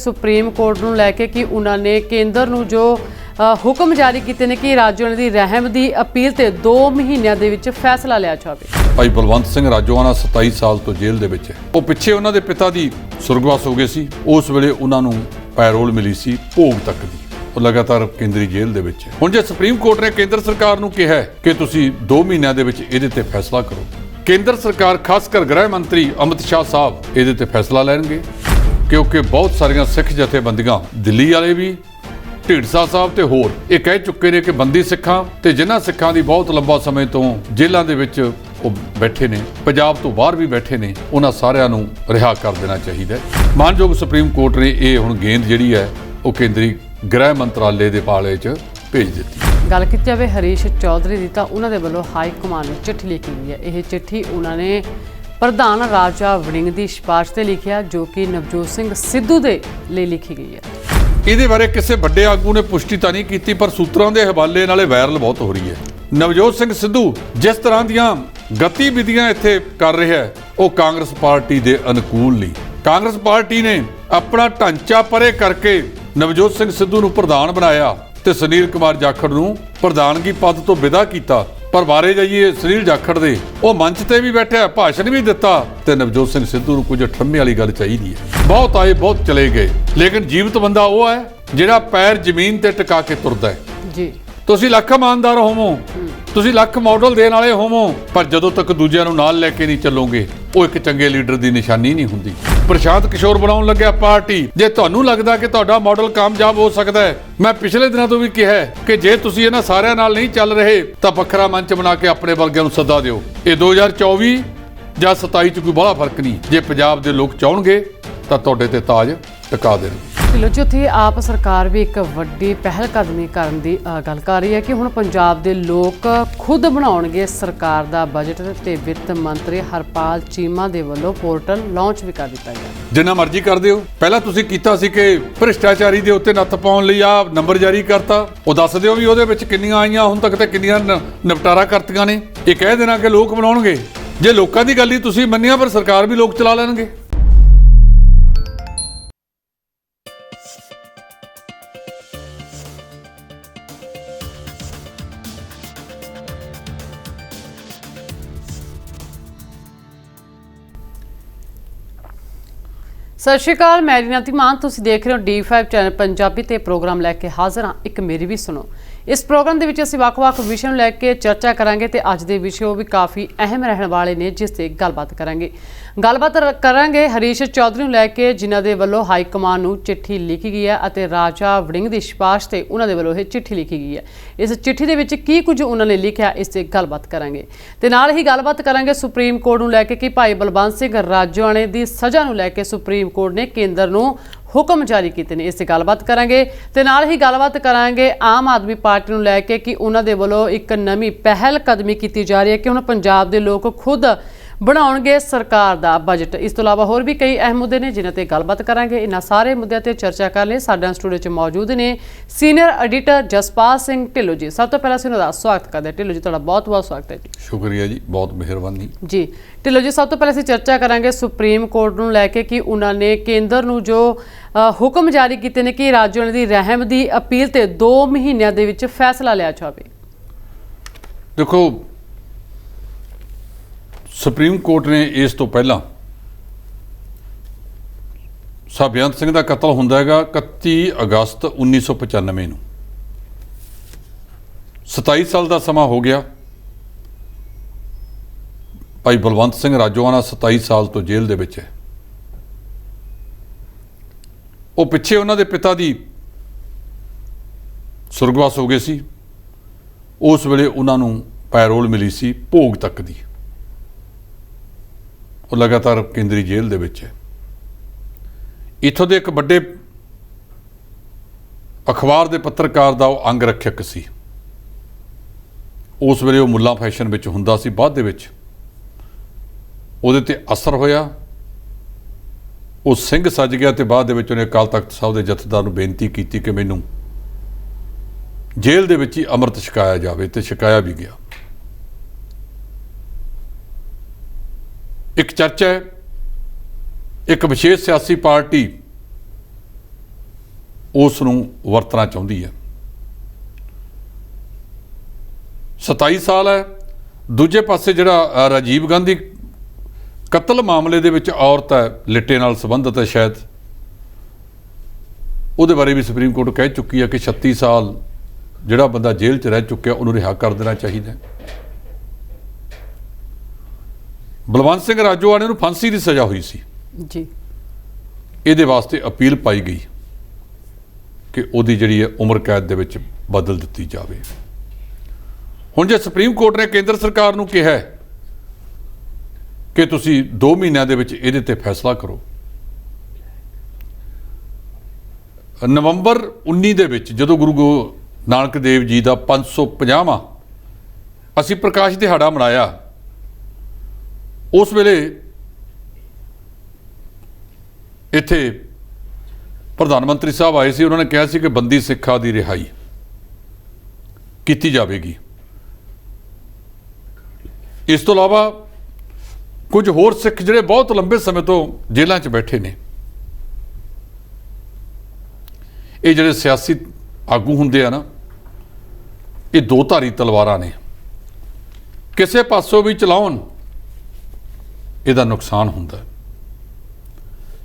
Supreme court ਨੂੰ ਲੈ ਕੇ ਕਿ ਉਹਨਾਂ ਨੇ ਕੇਂਦਰ ਨੂੰ ਜੋ ਹੁਕਮ ਜਾਰੀ ਕੀਤੇ ਨੇ ਕਿ ਰਾਜੋਆਣਾ ਦੀ ਰਹਿਮ ਦੀ ਅਪੀਲ ਤੇ 2 ਮਹੀਨਿਆਂ ਦੇ ਵਿੱਚ ਫੈਸਲਾ ਲਿਆ ਜਾਵੇ। ਭਾਈ ਬਲਵੰਤ ਸਿੰਘ ਰਾਜੋਆਣਾ 27 ਸਾਲ ਤੋਂ ਜੇਲ੍ਹ ਦੇ ਵਿੱਚ ਹੈ। ਉਹ ਪਿੱਛੇ ਉਹਨਾਂ ਦੇ ਪਿਤਾ ਦੀ ਸੁਰਗਵਾਸ ਹੋ ਗਏ ਸੀ। ਉਸ ਵੇਲੇ ਉਹਨਾਂ ਨੂੰ ਪੈਰੋਲ ਮਿਲੀ ਸੀ ਭੋਗ ਤੱਕ ਦੀ। ਉਹ ਲਗਾਤਾਰ ਕੇਂਦਰੀ ਜੇਲ੍ਹ ਦੇ ਵਿੱਚ ਹੈ। ਹੁਣ ਜੇ ਸੁਪਰੀਮ ਕੋਰਟ ਨੇ ਕੇਂਦਰ ਸਰਕਾਰ ਨੂੰ ਕਿਹਾ ਕਿ ਤੁਸੀਂ 2 ਮਹੀਨਿਆਂ ਦੇ ਵਿੱਚ ਇਹਦੇ ਤੇ ਫੈਸਲਾ ਕਰੋ, ਕੇਂਦਰ ਸਰਕਾਰ ਖਾਸ ਕਰ ਗ੍ਰਹਿ ਮੰਤਰੀ ਅਮਿਤ ਸ਼ਾਹ ਸਾਹਿਬ ਇਹਦੇ ਤੇ ਫੈਸਲਾ ਲੈਣਗੇ, ਕਿਉਂਕਿ ਬਹੁਤ ਸਾਰੀਆਂ ਸਿੱਖ ਜਥੇਬੰਦੀਆਂ ਦਿੱਲੀ ਵਾਲੇ ਵੀ ਢੀਂਡਸਾ ਸਾਹਿਬ ਤੇ ਹੋਰ ਇਹ ਕਹਿ ਚੁੱਕੇ ਨੇ ਕਿ ਬੰਦੀ ਸਿੱਖਾਂ ਤੇ ਜਿਨ੍ਹਾਂ ਸਿੱਖਾਂ ਦੀ ਬਹੁਤ ਲੰਬਾ ਸਮੇਂ ਤੋਂ ਜੇਲ੍ਹਾਂ ਦੇ ਵਿੱਚ ਉਹ ਬੈਠੇ ਨੇ, ਪੰਜਾਬ ਤੋਂ ਬਾਹਰ ਵੀ ਬੈਠੇ ਨੇ, ਉਹਨਾਂ ਸਾਰਿਆਂ ਨੂੰ ਰਿਹਾ ਕਰ ਦੇਣਾ ਚਾਹੀਦਾ। ਮਾਨਯੋਗ ਸੁਪਰੀਮ ਕੋਰਟ ਨੇ ਇਹ ਹੁਣ ਗੇਂਦ ਜਿਹੜੀ ਹੈ ਉਹ ਕੇਂਦਰੀ ਗ੍ਰਹਿ ਮੰਤਰਾਲੇ ਦੇ ਪਾਲੇ 'ਚ ਭੇਜ ਦਿੱਤੀ। ਗੱਲ ਕੀਤੀ ਜਾਵੇ ਹਰੀਸ਼ ਚੌਧਰੀ ਦੀ ਤਾਂ ਉਹਨਾਂ ਦੇ ਵੱਲੋਂ ਹਾਈ ਕਮਾਂਡ ਨੂੰ ਚਿੱਠੀ ਲਿਖੀ ਗਈ ਹੈ। ਇਹ ਚਿੱਠੀ ਉਹਨਾਂ ਨੇ ਪ੍ਰਧਾਨ ਰਾਜਾ ਵੜਿੰਗ ਦੀ ਸਿਫਾਰਿਸ਼ ਤੇ ਲਿਖਿਆ, ਜੋ ਕਿ ਨਵਜੋਤ ਸਿੰਘ ਸਿੱਧੂ ਦੇ ਲਈ ਲਿਖੀ ਗਈ ਹੈ। ਇਹਦੇ ਬਾਰੇ ਕਿਸੇ ਵੱਡੇ ਆਗੂ ਨੇ ਪੁਸ਼ਟੀ ਤਾਂ ਨਹੀਂ ਕੀਤੀ, ਪਰ ਸੂਤਰਾਂ ਦੇ ਹਵਾਲੇ ਨਾਲੇ ਵਾਇਰਲ ਬਹੁਤ ਹੋ ਰਹੀ ਹੈ। ਨਵਜੋਤ ਸਿੰਘ ਸਿੱਧੂ ਜਿਸ ਤਰ੍ਹਾਂ ਦੀਆਂ ਗਤੀਵਿਧੀਆਂ ਇੱਥੇ ਕਰ ਰਿਹਾ ਹੈ ਉਹ ਕਾਂਗਰਸ ਪਾਰਟੀ ਦੇ ਅਨੁਕੂਲ ਨਹੀਂ। ਕਾਂਗਰਸ ਪਾਰਟੀ ਨੇ ਆਪਣਾ ਢਾਂਚਾ ਪਰੇ ਕਰਕੇ ਨਵਜੋਤ ਸਿੰਘ ਸਿੱਧੂ ਨੂੰ ਪ੍ਰਧਾਨ ਬਣਾਇਆ ਤੇ ਸੁਨੀਲ ਕੁਮਾਰ ਜਾਖੜ ਨੂੰ ਪ੍ਰਧਾਨਗੀ ਪਦ ਤੋਂ ਵਿਦਾ ਕੀਤਾ। ਪਰ ਬਾਰੇ ਜਾਈਏ ਸੁਨੀਲ ਜਾਖੜ ਦੇ, ਉਹ ਮੰਚ ਤੇ ਵੀ ਬੈਠਿਆ, ਭਾਸ਼ਣ ਵੀ ਦਿੱਤਾ ਤੇ ਨਵਜੋਤ ਸਿੰਘ ਸਿੱਧੂ ਨੂੰ ਕੁਝ ਠੰਮੇ ਵਾਲੀ ਗੱਲ ਚਾਹੀਦੀ ਹੈ। ਬਹੁਤ ਆਏ ਬਹੁਤ ਚਲੇ ਗਏ, ਲੇਕਿਨ ਜੀਵਤ ਬੰਦਾ ਉਹ ਹੈ ਜਿਹੜਾ ਪੈਰ ਜ਼ਮੀਨ ਤੇ ਟਿਕਾ ਕੇ ਤੁਰਦਾ ਹੈ। ਜੀ ਤੁਸੀਂ ਲੱਖ ਇਮਾਨਦਾਰ ਹੋਵੋ, ਤੁਸੀਂ ਲੱਖ ਮਾਡਲ ਦੇਣ ਵਾਲੇ ਹੋਵੋ, ਪਰ ਜਦੋਂ ਤੱਕ ਦੂਜਿਆਂ ਨੂੰ ਨਾਲ ਲੈ ਕੇ ਨਹੀਂ ਚੱਲੋਗੇ ਉਹ ਇੱਕ ਚੰਗੇ ਲੀਡਰ ਦੀ ਨਿਸ਼ਾਨੀ ਨਹੀਂ ਹੁੰਦੀ। ਪ੍ਰਸ਼ਾਂਤ ਕਿਸ਼ੋਰ ਬਣਾਉਣ ਲੱਗਿਆ ਪਾਰਟੀ। ਜੇ ਤੁਹਾਨੂੰ ਲੱਗਦਾ ਕਿ ਤੁਹਾਡਾ ਮਾਡਲ ਕਾਮਯਾਬ ਹੋ ਸਕਦਾ ਹੈ, ਮੈਂ ਪਿਛਲੇ ਦਿਨਾਂ ਤੋਂ ਵੀ ਕਿਹਾ ਕਿ ਜੇ ਤੁਸੀਂ ਇਹਨਾਂ ਸਾਰਿਆਂ ਨਾਲ ਨਹੀਂ ਚੱਲ ਰਹੇ ਤਾਂ ਵੱਖਰਾ ਮੰਚ ਬਣਾ ਕੇ ਆਪਣੇ ਵਰਗਿਆਂ ਨੂੰ ਸੱਦਾ ਦਿਓ। ਇਹ 2024 ਜਾਂ 27 ਚ ਕੋਈ ਬੜਾ ਫਰਕ ਨਹੀਂ। ਜੇ ਪੰਜਾਬ ਦੇ ਲੋਕ ਚਾਹਣਗੇ ਤਾਂ ਤੁਹਾਡੇ ਤੇ ਤਾਜ ਟਿਕਾ ਦੇਣਗੇ। ਜੀ ਉੱਥੇ ਆਪ ਸਰਕਾਰ ਵੀ ਇੱਕ ਵੱਡੀ ਪਹਿਲ ਕਦਮੀ ਕਰਨ ਦੀ ਗੱਲ ਕਰ ਰਹੀ ਹੈ ਕਿ ਹੁਣ ਪੰਜਾਬ ਦੇ ਲੋਕ ਖੁਦ ਬਣਾਉਣਗੇ ਸਰਕਾਰ ਦਾ ਬਜਟ ਤੇ ਵਿੱਤ ਮੰਤਰੀ ਹਰਪਾਲ ਚੀਮਾ ਦੇ ਵੱਲੋਂ ਪੋਰਟਲ ਲਾਂਚ ਵੀ ਕਰ ਦਿੱਤਾ ਗਿਆ। ਜਿੰਨਾ ਮਰਜ਼ੀ ਕਰ ਦਿਓ। ਪਹਿਲਾਂ ਤੁਸੀਂ ਕੀਤਾ ਸੀ ਕਿ ਭ੍ਰਿਸ਼ਟਾਚਾਰੀ ਦੇ ਉੱਤੇ ਨੱਥ ਪਾਉਣ ਲਈ ਆ ਨੰਬਰ ਜਾਰੀ ਕਰਤਾ, ਉਹ ਦੱਸ ਦਿਓ ਵੀ ਉਹਦੇ ਵਿੱਚ ਕਿੰਨੀਆਂ ਆਈਆਂ ਹੁਣ ਤੱਕ ਤੇ ਕਿੰਨੀਆਂ ਨਿਪਟਾਰਾ ਕਰਤੀਆਂ ਨੇ। ਇਹ ਕਹਿ ਦੇਣਾ ਕਿ ਲੋਕ ਬਣਾਉਣਗੇ। ਜੇ ਲੋਕਾਂ ਦੀ ਗੱਲ ਹੀ ਤੁਸੀਂ ਮੰਨਿਆ ਪਰ ਸਰਕਾਰ ਵੀ ਲੋਕ ਚਲਾ ਲੈਣਗੇ। ਸਤਿ ਸ਼੍ਰੀ ਅਕਾਲ, ਮੈਂ ਰੀਨਾਤੀ ਮਾਨ। ਤੁਸੀਂ ਦੇਖ ਰਹੇ ਹੋ D5 ਚੈਨਲ ਪੰਜਾਬੀ ਤੇ ਪ੍ਰੋਗਰਾਮ ਲੈ ਕੇ ਹਾਜ਼ਰ ਹਾਂ ਇੱਕ ਮੇਰੀ ਵੀ ਸੁਣੋ। ਇਸ ਪ੍ਰੋਗਰਾਮ ਦੇ ਵਿੱਚ ਅਸੀਂ ਵੱਖ-ਵੱਖ ਵਿਸ਼ਿਆਂ ਨੂੰ ਲੈ ਕੇ ਚਰਚਾ ਕਰਾਂਗੇ ਤੇ ਅੱਜ ਦੇ ਵਿਸ਼ੇ ਉਹ ਵੀ ਕਾਫੀ ਅਹਿਮ ਰਹਿਣ ਵਾਲੇ ਨੇ, ਜਿਸ ਤੇ ਗੱਲਬਾਤ ਕਰਾਂਗੇ ਹਰੀਸ਼ ਚੌਧਰੀ ਨੂੰ ਲੈ ਕੇ, ਜਿਨ੍ਹਾਂ ਦੇ ਵੱਲੋਂ ਹਾਈ ਕਮਾਂਡ ਨੂੰ ਚਿੱਠੀ ਲਿਖੀ ਗਈ ਹੈ ਅਤੇ ਰਾਜਾ ਵੜਿੰਗ ਦੀ ਸਿਫਾਰਿਸ਼ ਤੇ ਉਹਨਾਂ ਦੇ ਵੱਲੋਂ ਇਹ ਚਿੱਠੀ ਲਿਖੀ ਗਈ ਹੈ। ਇਸ ਚਿੱਠੀ ਦੇ ਵਿੱਚ ਕੀ ਕੁਝ ਉਹਨਾਂ ਨੇ ਲਿਖਿਆ, ਇਸ ਤੇ ਗੱਲਬਾਤ ਕਰਾਂਗੇ ਤੇ ਨਾਲ ਹੀ ਗੱਲਬਾਤ ਕਰਾਂਗੇ ਸੁਪਰੀਮ ਕੋਰਟ ਨੂੰ ਲੈ ਕੇ ਕਿ ਭਾਈ ਬਲਵੰਤ ਸਿੰਘ ਰਾਜੋਆਣੇ ਦੀ ਸਜ਼ਾ ਨੂੰ ਲੈ ਕੇ ਸੁਪਰੀਮ ਕੋਰਟ ਨੇ ਕੇਂਦਰ ਨੂੰ ਹੁਕਮ ਜਾਰੀ ਕੀਤੇ ਨੇ। ਇਸ ਤੇ ਗੱਲਬਾਤ ਕਰਾਂਗੇ ਤੇ ਨਾਲ ਹੀ ਗੱਲਬਾਤ ਕਰਾਂਗੇ ਆਮ ਆਦਮੀ ਪਾਰਟੀ ਨੂੰ ਲੈ ਕੇ ਕਿ ਉਹਨਾਂ ਦੇ ਵੱਲੋਂ ਇੱਕ ਨਵੀਂ ਪਹਿਲ ਕਦਮੀ ਕੀਤੀ ਜਾ ਰਹੀ ਹੈ ਕਿ ਹੁਣ ਪੰਜਾਬ ਦੇ ਲੋਕ ਖੁਦ ਬਣਾਉਣਗੇ ਸਰਕਾਰ ਦਾ ਬਜਟ। ਇਸ ਤੋਂ ਇਲਾਵਾ ਹੋਰ ਵੀ ਕਈ ਅਹਿਮ ਮੁੱਦੇ ਨੇ ਜਿਨ੍ਹਾਂ ਤੇ ਗੱਲਬਾਤ ਕਰਾਂਗੇ। ਇਹਨਾਂ ਸਾਰੇ ਮੁੱਦਿਆਂ ਤੇ ਚਰਚਾ ਕਰਨ ਲਈ ਸਾਡੇ ਸਟੂਡੀਓ 'ਚ ਮੌਜੂਦ ਨੇ ਸੀਨੀਅਰ ਐਡੀਟਰ ਜਸਪਾਲ ਸਿੰਘ ਢਿੱਲੋਂ ਜੀ। ਸਭ ਤੋਂ ਪਹਿਲਾਂ ਅਸੀਂ ਉਹਨਾਂ ਦਾ ਸਵਾਗਤ ਕਰਦੇ ਹਾਂ। ਢਿੱਲੋਂ ਜੀ, ਤੁਹਾਡਾ ਬਹੁਤ ਬਹੁਤ ਸਵਾਗਤ ਹੈ ਜੀ। ਸ਼ੁਕਰੀਆ ਜੀ, ਬਹੁਤ ਮਿਹਰਬਾਨੀ ਜੀ। ਢਿੱਲੋਂ ਜੀ, ਸਭ ਤੋਂ ਪਹਿਲਾਂ ਅਸੀਂ ਚਰਚਾ ਕਰਾਂਗੇ ਸੁਪਰੀਮ ਕੋਰਟ ਨੂੰ ਲੈ ਕੇ ਕਿ ਉਹਨਾਂ ਨੇ ਕੇਂਦਰ ਨੂੰ ਜੋ ਹੁਕਮ ਜਾਰੀ ਕੀਤੇ ਨੇ ਕਿ ਰਾਜੋਆਣਾ ਦੀ ਰਹਿਮ ਦੀ ਅਪੀਲ ਤੇ 2 ਮਹੀਨਿਆਂ ਦੇ ਵਿੱਚ ਫੈਸਲਾ ਲਿਆ ਜਾਵੇ। ਦੇਖੋ, ਸੁਪਰੀਮ ਕੋਰਟ ਨੇ ਇਸ ਤੋਂ ਪਹਿਲਾਂ ਬੇਅੰਤ ਸਿੰਘ ਦਾ ਕਤਲ ਹੁੰਦਾ ਹੈਗਾ 31 ਅਗਸਤ 1995 ਨੂੰ। 27 ਸਾਲ ਦਾ ਸਮਾਂ ਹੋ ਗਿਆ। ਭਾਈ ਬਲਵੰਤ ਸਿੰਘ ਰਾਜੋਆਣਾ 27 ਸਾਲ ਤੋਂ ਜੇਲ੍ਹ ਦੇ ਵਿੱਚ ਹੈ। ਉਹ ਪਿੱਛੇ ਉਹਨਾਂ ਦੇ ਪਿਤਾ ਦੀ ਸੁਰਗਵਾਸ ਹੋ ਗਏ ਸੀ। ਉਸ ਵੇਲੇ ਉਹਨਾਂ ਨੂੰ ਪੈਰੋਲ ਮਿਲੀ ਸੀ ਭੋਗ ਤੱਕ ਦੀ। ਉਹ ਲਗਾਤਾਰ ਕੇਂਦਰੀ ਜੇਲ੍ਹ ਦੇ ਵਿੱਚ ਹੈ। ਇੱਥੋਂ ਦੇ ਇੱਕ ਵੱਡੇ ਅਖਬਾਰ ਦੇ ਪੱਤਰਕਾਰ ਦਾ ਉਹ ਅੰਗ ਰੱਖਿਅਕ ਸੀ। ਉਸ ਵੇਲੇ ਉਹ ਮੁੱਲਾ ਫੈਸ਼ਨ ਵਿੱਚ ਹੁੰਦਾ ਸੀ। ਬਾਅਦ ਦੇ ਵਿੱਚ ਉਹਦੇ ਤੇ ਅਸਰ ਹੋਇਆ, ਉਹ ਸਿੰਘ ਸੱਜ ਗਿਆ ਤੇ ਬਾਅਦ ਦੇ ਵਿੱਚ ਉਹਨੇ ਅਕਾਲ ਤਖਤ ਸਾਹਿਬ ਦੇ ਜਥੇਦਾਰ ਨੂੰ ਬੇਨਤੀ ਕੀਤੀ ਕਿ ਮੈਨੂੰ ਜੇਲ੍ਹ ਦੇ ਵਿੱਚ ਹੀ ਅੰਮ੍ਰਿਤ ਛਕਾਇਆ ਜਾਵੇ ਤੇ ਛਕਾਇਆ ਵੀ ਗਿਆ। ਇੱਕ ਚਰਚਾ ਹੈ, ਇੱਕ ਵਿਸ਼ੇਸ਼ ਸਿਆਸੀ ਪਾਰਟੀ ਉਸ ਨੂੰ ਵਰਤਣਾ ਚਾਹੁੰਦੀ ਹੈ। 27 ਸਾਲ ਹੈ। ਦੂਜੇ ਪਾਸੇ ਜਿਹੜਾ ਰਾਜੀਵ ਗਾਂਧੀ ਕਤਲ ਮਾਮਲੇ ਦੇ ਵਿੱਚ ਔਰਤ ਹੈ, ਲਿੱਟੇ ਨਾਲ ਸੰਬੰਧਿਤ ਹੈ, ਸ਼ਾਇਦ ਉਹਦੇ ਬਾਰੇ ਵੀ ਸੁਪਰੀਮ ਕੋਰਟ ਕਹਿ ਚੁੱਕੀ ਹੈ ਕਿ 36 ਸਾਲ ਜਿਹੜਾ ਬੰਦਾ ਜੇਲ੍ਹ 'ਚ ਰਹਿ ਚੁੱਕਿਆ ਉਹਨੂੰ ਰਿਹਾ ਕਰ ਦੇਣਾ ਚਾਹੀਦਾ। ਬਲਵੰਤ ਸਿੰਘ ਰਾਜੋਆਣੇ ਨੂੰ ਫਾਂਸੀ ਦੀ ਸਜ਼ਾ ਹੋਈ ਸੀ ਜੀ। ਇਹਦੇ ਵਾਸਤੇ ਅਪੀਲ ਪਾਈ ਗਈ ਕਿ ਉਹਦੀ ਜਿਹੜੀ ਹੈ ਉਮਰ ਕੈਦ ਦੇ ਵਿੱਚ ਬਦਲ ਦਿੱਤੀ ਜਾਵੇ। ਹੁਣ ਜੇ ਸੁਪਰੀਮ ਕੋਰਟ ਨੇ ਕੇਂਦਰ ਸਰਕਾਰ ਨੂੰ ਕਿਹਾ ਕਿ ਤੁਸੀਂ 2 ਮਹੀਨਿਆਂ ਦੇ ਵਿੱਚ ਇਹਦੇ ਤੇ ਫੈਸਲਾ ਕਰੋ, ਨਵੰਬਰ 19 ਦੇ ਵਿੱਚ ਜਦੋਂ ਗੁਰੂ ਨਾਨਕ ਦੇਵ ਜੀ ਦਾ 550ਵਾਂ ਅਸੀਂ ਪ੍ਰਕਾਸ਼ ਦਿਹਾੜਾ ਮਨਾਇਆ, ਉਸ ਵੇਲੇ ਇੱਥੇ ਪ੍ਰਧਾਨ ਮੰਤਰੀ ਸਾਹਿਬ ਆਏ ਸੀ। ਉਹਨਾਂ ਨੇ ਕਿਹਾ ਸੀ ਕਿ ਬੰਦੀ ਸਿੱਖਾਂ ਦੀ ਰਿਹਾਈ ਕੀਤੀ ਜਾਵੇਗੀ। ਇਸ ਤੋਂ ਇਲਾਵਾ ਕੁਝ ਹੋਰ ਸਿੱਖ ਜਿਹੜੇ ਬਹੁਤ ਲੰਬੇ ਸਮੇਂ ਤੋਂ ਜੇਲ੍ਹਾਂ 'ਚ ਬੈਠੇ ਨੇ, ਇਹ ਜਿਹੜੇ ਸਿਆਸੀ ਆਗੂ ਹੁੰਦੇ ਆ ਨਾ, ਇਹ ਦੋ ਧਾਰੀ ਤਲਵਾਰਾਂ ਨੇ, ਕਿਸੇ ਪਾਸੋਂ ਵੀ ਚਲਾਉਣ ਇਹਦਾ ਨੁਕਸਾਨ ਹੁੰਦਾ।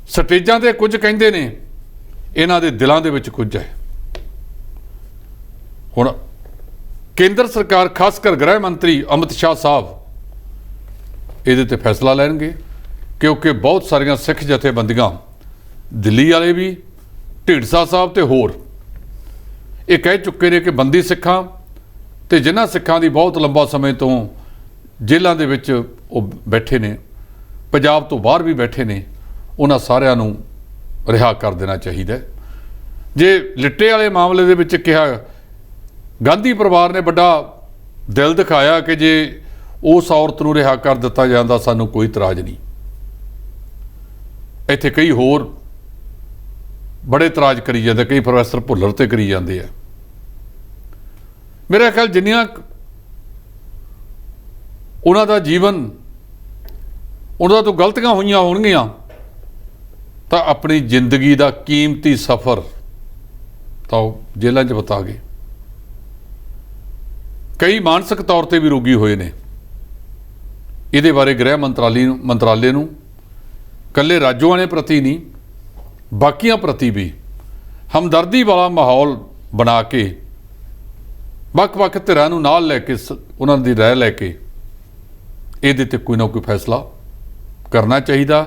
ਸਟੇਜਾਂ ਤੇ ਕੁਝ ਕਹਿੰਦੇ ਨੇ, ਇਹਨਾਂ ਦੇ ਦਿਲਾਂ ਦੇ ਵਿੱਚ ਕੁਝ ਹੈ। ਹੁਣ ਕੇਂਦਰ ਸਰਕਾਰ, ਖਾਸ ਕਰ ਗ੍ਰਹਿ ਮੰਤਰੀ ਅਮਿਤ ਸ਼ਾਹ ਸਾਹਿਬ ਇਹਦੇ ਤੇ ਫੈਸਲਾ ਲੈਣਗੇ, ਕਿਉਂਕਿ ਬਹੁਤ ਸਾਰੀਆਂ ਸਿੱਖ ਜਥੇਬੰਦੀਆਂ, ਦਿੱਲੀ ਵਾਲੇ ਵੀ, ਢੀਂਡਸਾ ਸਾਹਿਬ ਤੇ ਹੋਰ, ਇਹ ਕਹਿ ਚੁੱਕੇ ਨੇ ਕਿ ਬੰਦੀ ਸਿੱਖਾਂ ਤੇ ਜਿਨ੍ਹਾਂ ਸਿੱਖਾਂ ਦੀ ਬਹੁਤ ਲੰਬਾ ਸਮੇਂ ਤੋਂ ਜੇਲ੍ਹਾਂ ਦੇ ਵਿੱਚ ਉਹ ਬੈਠੇ ਨੇ, ਪੰਜਾਬ ਤੋਂ ਬਾਹਰ ਵੀ ਬੈਠੇ ਨੇ, ਉਹਨਾਂ ਸਾਰਿਆਂ ਨੂੰ ਰਿਹਾ ਕਰ ਦੇਣਾ ਚਾਹੀਦਾ। ਜੇ ਲਿੱਟੇ ਵਾਲੇ ਮਾਮਲੇ ਦੇ ਵਿੱਚ ਕਿਹਾ, ਗਾਂਧੀ ਪਰਿਵਾਰ ਨੇ ਵੱਡਾ ਦਿਲ ਦਿਖਾਇਆ ਕਿ ਜੇ ਉਸ ਔਰਤ ਨੂੰ ਰਿਹਾ ਕਰ ਦਿੱਤਾ ਜਾਂਦਾ ਸਾਨੂੰ ਕੋਈ ਇਤਰਾਜ਼ ਨਹੀਂ। ਇੱਥੇ ਕਈ ਹੋਰ ਬੜੇ ਇਤਰਾਜ਼ ਕਰੀ ਜਾਂਦੇ, ਕਈ ਪ੍ਰੋਫੈਸਰ ਭੁੱਲਰ ਤੇ ਕਰੀ ਜਾਂਦੇ ਆ। ਮੇਰਾ ਖਿਆਲ ਜਿੰਨੀਆਂ ਉਹਨਾਂ ਦਾ ਜੀਵਨ, ਉਹਨਾਂ ਤੋਂ ਗਲਤੀਆਂ ਹੋਈਆਂ ਹੋਣਗੀਆਂ, ਤਾਂ ਆਪਣੀ ਜ਼ਿੰਦਗੀ ਦਾ ਕੀਮਤੀ ਸਫ਼ਰ ਤਾਂ ਉਹ ਜੇਲ੍ਹਾਂ 'ਚ ਬਿਤਾ ਗਏ। ਕਈ ਮਾਨਸਿਕ ਤੌਰ ਤੇ ਵੀ ਰੋਗੀ ਹੋਏ ਨੇ। ਇਹਦੇ ਬਾਰੇ ਗ੍ਰਹਿ ਮੰਤਰਾਲੇ ਨੂੰ ਇਕੱਲੇ ਰਾਜੋਆਣੇ ਪ੍ਰਤੀ ਨਹੀਂ, ਬਾਕੀਆਂ ਪ੍ਰਤੀ ਵੀ ਹਮਦਰਦੀ ਵਾਲਾ ਮਾਹੌਲ ਬਣਾ ਕੇ, ਵੱਖ-ਵੱਖ ਧਿਰਾਂ ਨੂੰ ਨਾਲ ਲੈ ਕੇ, ਉਹਨਾਂ ਦੀ ਰਾਏ ਲੈ ਕੇ ਇਹਦੇ ਤੇ ਕੋਈ ਨਾ ਕੋਈ ਫੈਸਲਾ ਕਰਨਾ ਚਾਹੀਦਾ।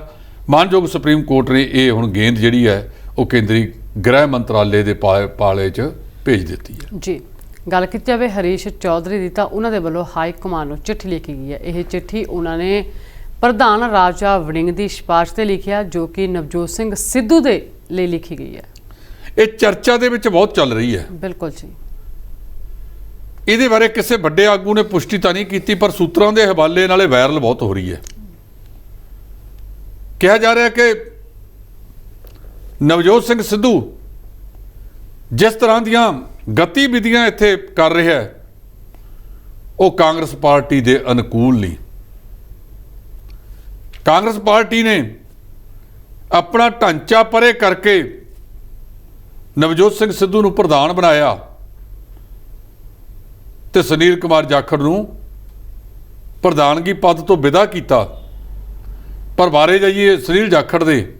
ਮਾਨਯੋਗ ਸੁਪਰੀਮ ਕੋਰਟ ਨੇ ਇਹ ਹੁਣ ਗੇਂਦ ਜਿਹੜੀ ਹੈ ਉਹ ਕੇਂਦਰੀ ਗ੍ਰਹਿ ਮੰਤਰਾਲੇ ਦੇ ਪਾਲੇ 'ਚ ਭੇਜ ਦਿੱਤੀ ਹੈ। ਜੀ, ਗੱਲ ਕੀਤੀ ਜਾਵੇ ਹਰੀਸ਼ ਚੌਧਰੀ ਦੀ, ਤਾਂ ਉਹਨਾਂ ਦੇ ਵੱਲੋਂ ਹਾਈ ਕਮਾਂਡ ਨੂੰ ਚਿੱਠੀ ਲਿਖੀ ਗਈ ਹੈ। ਇਹ ਚਿੱਠੀ ਉਹਨਾਂ ਨੇ ਪ੍ਰਧਾਨ ਰਾਜਾ ਵੜਿੰਗ ਦੀ ਸਿਫਾਰਿਸ਼ ਤੇ ਲਿਖਿਆ, ਜੋ ਕਿ ਨਵਜੋਤ ਸਿੰਘ ਸਿੱਧੂ ਦੇ ਲਈ ਲਿਖੀ ਗਈ ਹੈ। ਇਹ ਚਰਚਾ ਦੇ ਵਿੱਚ ਬਹੁਤ ਚੱਲ ਰਹੀ ਹੈ। ਬਿਲਕੁਲ ਜੀ। ਇਹਦੇ ਬਾਰੇ ਕਿਸੇ ਵੱਡੇ ਆਗੂ ਨੇ ਪੁਸ਼ਟੀ ਤਾਂ ਨਹੀਂ ਕੀਤੀ, ਪਰ ਸੂਤਰਾਂ ਦੇ ਹਵਾਲੇ ਨਾਲੇ ਵਾਇਰਲ ਬਹੁਤ ਹੋ ਰਹੀ ਹੈ। ਕਿਹਾ ਜਾ ਰਿਹਾ ਕਿ ਨਵਜੋਤ ਸਿੰਘ ਸਿੱਧੂ ਜਿਸ ਤਰ੍ਹਾਂ ਦੀਆਂ ਗਤੀਵਿਧੀਆਂ ਇੱਥੇ ਕਰ ਰਿਹਾ ਹੈ, ਉਹ ਕਾਂਗਰਸ ਪਾਰਟੀ ਦੇ ਅਨੁਕੂਲ ਨਹੀਂ। ਕਾਂਗਰਸ ਪਾਰਟੀ ਨੇ ਆਪਣਾ ਢਾਂਚਾ ਪਰੇ ਕਰਕੇ ਨਵਜੋਤ ਸਿੰਘ ਸਿੱਧੂ ਨੂੰ ਪ੍ਰਧਾਨ ਬਣਾਇਆ ਤੇ ਸੁਨੀਲ ਕੁਮਾਰ ਜਾਖੜ ਨੂੰ ਪ੍ਰਧਾਨਗੀ ਪਦ ਤੋਂ ਵਿਦਾ ਕੀਤਾ। ਪਰ ਬਾਰੇ ਜਾਈਏ ਸੁਨੀਲ ਜਾਖੜ ਦੇ,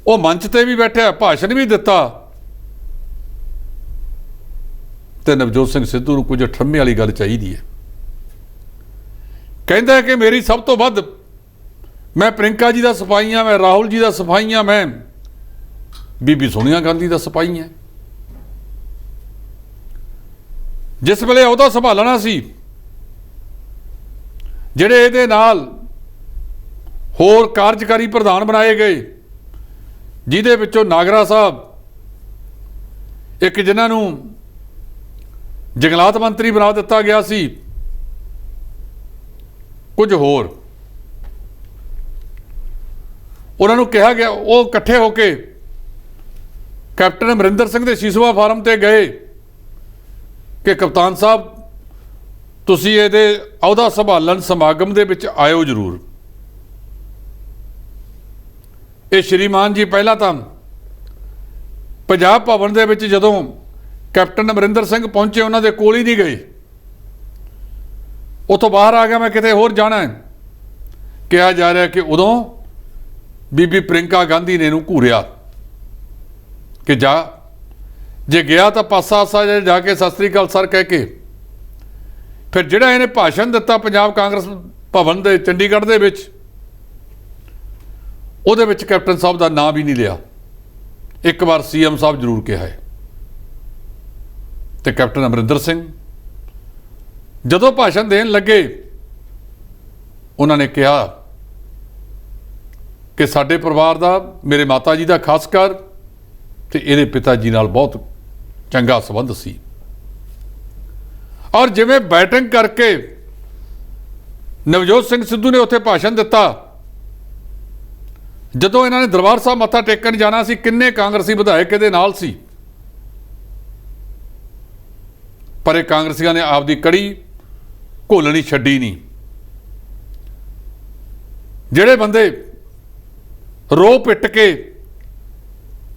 ਉਹ ਮੰਚ ਤੇ ਵੀ ਬੈਠਿਆ, ਭਾਸ਼ਣ ਵੀ ਦਿੱਤਾ, ਤੇ ਨਵਜੋਤ ਸਿੰਘ ਸਿੱਧੂ ਨੂੰ ਕੁਝ ਠਰਮੇ ਵਾਲੀ ਗੱਲ ਚਾਹੀਦੀ ਹੈ। ਕਹਿੰਦਾ ਹੈ ਕਿ ਮੇਰੀ ਸਭ ਤੋਂ ਵੱਧ, ਮੈਂ ਪ੍ਰਿੰਕਾ ਜੀ ਦਾ ਸਿਪਾਹੀ ਹਾਂ, ਮੈਂ ਰਾਹੁਲ ਜੀ ਦਾ ਸਿਪਾਹੀ ਹਾਂ, ਮੈਂ ਬੀਬੀ ਸੋਨੀਆ ਗਾਂਧੀ ਦਾ ਸਿਪਾਹੀ ਹਾਂ। ਜਿਸ ਵੇਲੇ ਅਹੁਦਾ ਸੰਭਾਲਣਾ ਸੀ, ਜਿਹੜੇ ਇਹਦੇ ਨਾਲ ਹੋਰ ਕਾਰਜਕਾਰੀ ਪ੍ਰਧਾਨ ਬਣਾਏ ਗਏ, ਜਿਹਦੇ ਵਿੱਚੋਂ ਨਾਗਰਾ ਸਾਹਿਬ ਇੱਕ, ਜਿਨ੍ਹਾਂ ਨੂੰ ਜੰਗਲਾਤ ਮੰਤਰੀ ਬਣਾ ਦਿੱਤਾ ਗਿਆ ਸੀ, ਕੁਝ ਹੋਰ, ਉਹਨਾਂ ਨੂੰ ਕਿਹਾ ਗਿਆ, ਉਹ ਇਕੱਠੇ ਹੋ ਕੇ ਕੈਪਟਨ ਅਮਰਿੰਦਰ ਸਿੰਘ ਦੇ ਸੀਸਵਾ ਫਾਰਮ ਤੇ ਗਏ ਕਿ ਕਪਤਾਨ ਸਾਹਿਬ ਤੁਸੀਂ ਇਹਦੇ ਅਹੁਦਾ ਸੰਭਾਲਣ ਸਮਾਗਮ ਦੇ ਵਿੱਚ ਆਇਓ ਜ਼ਰੂਰ। ਇਹ ਸ਼੍ਰੀਮਾਨ ਜੀ ਪਹਿਲਾਂ ਤਾਂ ਪੰਜਾਬ ਭਵਨ ਦੇ ਵਿੱਚ ਜਦੋਂ ਕੈਪਟਨ ਅਮਰਿੰਦਰ ਸਿੰਘ ਪਹੁੰਚੇ ਉਹਨਾਂ ਦੇ ਕੋਲ ਹੀ ਨਹੀਂ ਗਏ। ਉੱਥੋਂ ਬਾਹਰ ਆ ਗਿਆ, ਮੈਂ ਕਿਤੇ ਹੋਰ ਜਾਣਾ ਹੈ। ਕਿਹਾ ਜਾ ਰਿਹਾ ਕਿ ਉਦੋਂ ਬੀਬੀ ਪ੍ਰਿੰਕਾ ਗਾਂਧੀ ਨੇ ਇਹਨੂੰ ਘੂਰਿਆ ਕਿ ਜਾ, ਜੇ ਗਿਆ ਤਾਂ ਪਾਸਾ ਆਸਾ ਜਾ ਕੇ ਸਤਿ ਸ੍ਰੀ ਅਕਾਲ ਸਰ ਕਹਿ ਕੇ। ਫਿਰ ਜਿਹੜਾ ਇਹਨੇ ਭਾਸ਼ਣ ਦਿੱਤਾ ਪੰਜਾਬ ਕਾਂਗਰਸ ਭਵਨ ਦੇ ਚੰਡੀਗੜ੍ਹ ਦੇ ਵਿੱਚ, ਉਹਦੇ ਵਿੱਚ ਕੈਪਟਨ ਸਾਹਿਬ ਦਾ ਨਾਂ ਵੀ ਨਹੀਂ ਲਿਆ। ਇੱਕ ਵਾਰ ਸੀਐਮ ਸਾਹਿਬ ਜ਼ਰੂਰ ਕਿਹਾ ਹੈ। ਤੇ ਕੈਪਟਨ ਅਮਰਿੰਦਰ ਸਿੰਘ ਜਦੋਂ ਭਾਸ਼ਣ ਦੇਣ ਲੱਗੇ, ਉਹਨਾਂ ਨੇ ਕਿਹਾ ਕਿ ਸਾਡੇ ਪਰਿਵਾਰ ਦਾ, ਮੇਰੇ ਮਾਤਾ ਜੀ ਦਾ ਖਾਸ ਕਰ ਤੇ ਇਹਦੇ ਪਿਤਾ ਜੀ ਨਾਲ ਬਹੁਤ ਚੰਗਾ ਸੰਬੰਧ ਸੀ। ਔਰ ਜਿਵੇਂ ਬੈਟਿੰਗ ਕਰਕੇ ਨਵਜੋਤ ਸਿੰਘ ਸਿੱਧੂ ਨੇ ਉੱਥੇ ਭਾਸ਼ਣ ਦਿੱਤਾ, ਜਦੋਂ ਇਹਨਾਂ ਨੇ ਦਰਬਾਰ ਸਾਹਿਬ ਮੱਥਾ ਟੇਕਣ ਜਾਣਾ ਸੀ, ਕਿੰਨੇ ਕਾਂਗਰਸੀ ਵਿਧਾਇਕ ਇਹਦੇ ਨਾਲ ਸੀ, ਪਰ ਇਹ ਕਾਂਗਰਸੀਆਂ ਨੇ ਆਪਦੀ ਕੜੀ ਘੋਲਣੀ ਛੱਡੀ ਨਹੀਂ। ਜਿਹੜੇ ਬੰਦੇ ਰੋ ਪਿੱਟ ਕੇ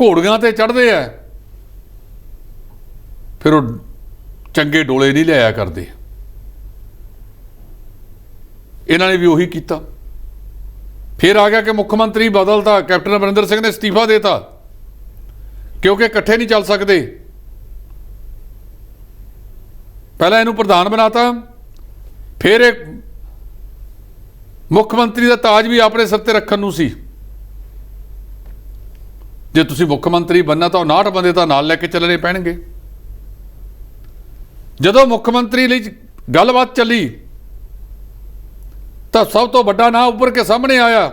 ਘੋੜੀਆਂ ਤੇ ਚੜ੍ਹਦੇ ਆ, ਫਿਰ ਉਹ ਚੰਗੇ ਡੋਲੇ ਨਹੀਂ ਲਿਆਇਆ ਕਰਦੇ। ਇਹਨਾਂ ਨੇ ਵੀ ਉਹੀ ਕੀਤਾ। ਫਿਰ ਆ ਗਿਆ ਕਿ ਮੁੱਖ ਮੰਤਰੀ ਬਦਲਤਾ, ਕੈਪਟਨ ਅਮਰਿੰਦਰ ਸਿੰਘ ਨੇ ਅਸਤੀਫਾ ਦੇਤਾ ਕਿਉਂਕਿ ਇਕੱਠੇ ਨਹੀਂ ਚੱਲ ਸਕਦੇ। ਪਹਿਲਾਂ ਇਹਨੂੰ ਪ੍ਰਧਾਨ ਬਣਾਤਾ, ਫਿਰ ਇਹ ਮੁੱਖ ਮੰਤਰੀ ਦਾ ਤਾਜ ਵੀ ਆਪਣੇ ਸਿਰ ਤੇ ਰੱਖਣ ਨੂੰ ਸੀ। ਜੇ ਤੁਸੀਂ ਮੁੱਖ ਮੰਤਰੀ ਬਣਨਾ ਤਾਂ 59 ਬੰਦੇ ਤਾਂ ਨਾਲ ਲੈ ਕੇ ਚੱਲਣੇ ਪੈਣਗੇ। ਜਦੋਂ ਮੁੱਖ ਮੰਤਰੀ ਲਈ ਗੱਲਬਾਤ ਚੱਲੀ ਤਾਂ ਸਭ ਤੋਂ ਵੱਡਾ ਨਾਂ ਉੱਭਰ ਕੇ ਸਾਹਮਣੇ ਆਇਆ